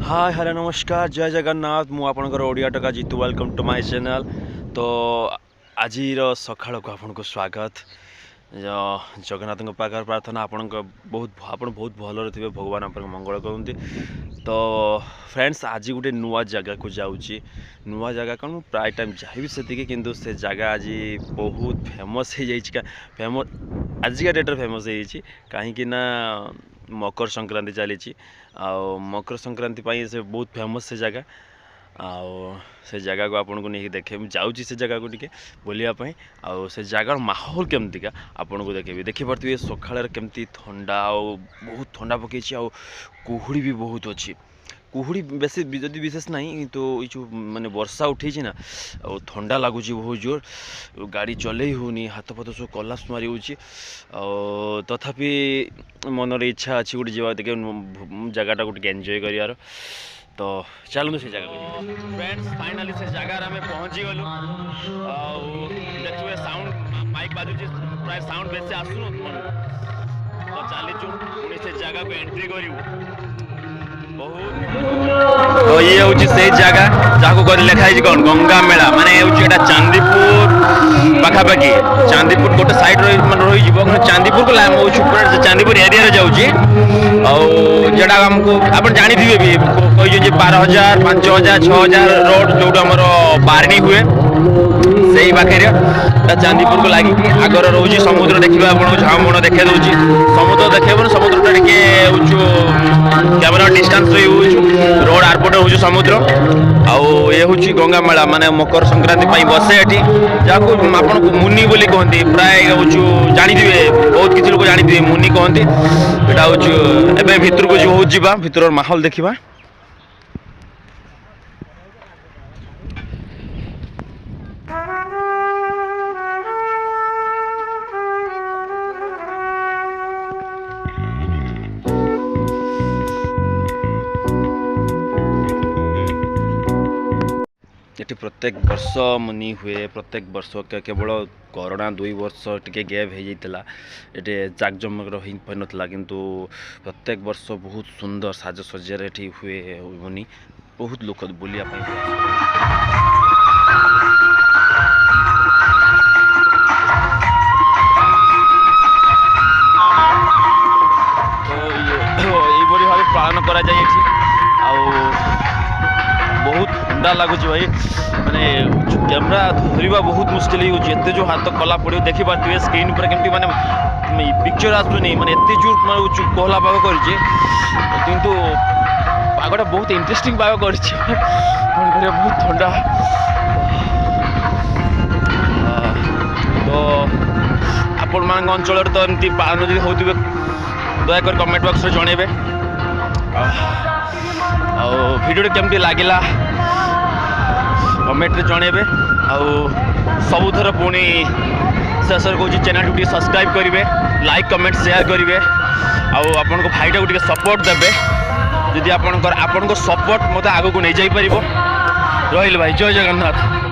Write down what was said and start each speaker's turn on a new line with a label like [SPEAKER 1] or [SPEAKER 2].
[SPEAKER 1] Hi hello नमस्कार जय जगन्नाथ मु आपनकर ओडिया टका Jitu welcome to my channel. तो आज सकाल को आपन को स्वागत। जगन्नाथ पाखर प्रार्थना आपण बहुत भल थे भगवान आप मंगल करते। तो फ्रेंड्स आज गोटे नुआ जगह को जाऊँगी। नुआ जगह कौन प्राय टाइम जाइबी से किंतु से जगह आज बहुत फेमस हो जाइए। फेमस आजिका डेट्रे फेमस हो कहीं मकर संक्रांति चली मकर संक्रांति से बहुत फेमस से जगह से जगह को आपन को नहीं देखे जाऊँगी से जगह को टिके बुलायापी से जगार माहौल केमतिका आपन को देखी पारे सकाल केमती थंडा बहुत थंडा पकई कुहुड़ी भी बहुत अच्छी। कुहुड़ी बेसी जदि विशेष नहीं तो ये जो मैंने वर्षा उठी ना थंडा लगुच बहुत जोर गाड़ी चलई होनी हाथ फाथ सब कलाप्स मारी तथापि मनर इच्छा अच्छी गोटे जावा देखे जगह टे एंजॉय कर। तो चलू से जगह को फ्रेंड्स फाइनली से जगह आम पहुँची गलु। देखिए साउंड माइक बाजुची प्राय साउंड बेसी आसुन तो चलीचु पुणी से जगह को एंट्री करूँ। तो ये हूँ से जगह जहाँ को लिखाई कौन गंगा मेला माने ये चांदीपुर पाखापाखि चांदीपुर गोटे साइड रही चांदीपुर को चांदीपुर एरिया जाऊँगी जोटा आमको आप जानी थे भी कही 12,000 5,000 6,000 रोड जो बारणी हुए से पाखे चांदीपुर को लगे आगर रोज समुद्र देखा आप झाऊमण देखे दूसरी समुद्र देखे समुद्र कैमेरा डिस्टेंस रोड आरपटे हूँ समुद्र आउ ये हूँ गंगा मेला माने मकर संक्रांति बसे ये जहाँ आपन को मुनि बोली कहते प्राय हूँ जानी थे बहुत किसी लोग जानी थे मुनि कहते यहाँ हूँ एवं भितर को जो हूँ जा भितर माहौल देखा। ये प्रत्येक वर्ष मुनि हुए प्रत्येक वर्ष केवल कोरोना 2 वर्ष टे गैप हो जाता ये जाकजमक रही पारा किंतु प्रत्येक वर्ष बहुत सुंदर साजसज्जार ये हुए मुनि बहुत लोग बुलिया तो ये भाव पालन करा बहुत ठंडा लगुच भाई माने कैमरा धरवा बहुत मुश्किल होते जो हाथ कला पड़ो देखी पारे स्क्रीन पर केमती माने पिक्चर आसुनी माने एत जोर कोहला पाग कर किंतु पागटा बहुत इंटरेस्टिंग पाग कर बहुत ठंडा। तो आपण मान अंचल तो एमती पालन जब होते दयाकर कमेंट बॉक्स में जनइबे वीडियो केमती लगिला कमेंट जनइबे सबुथर पुणी शेष कहूँ चैनल को सब्सक्राइब करेंगे लाइक कमेंट शेयर करेंगे आपण को भाईटा को सपोर्ट देवे जदि आपण सपोर्ट मत आग को नहीं जापर रही भाई जय जगन्नाथ।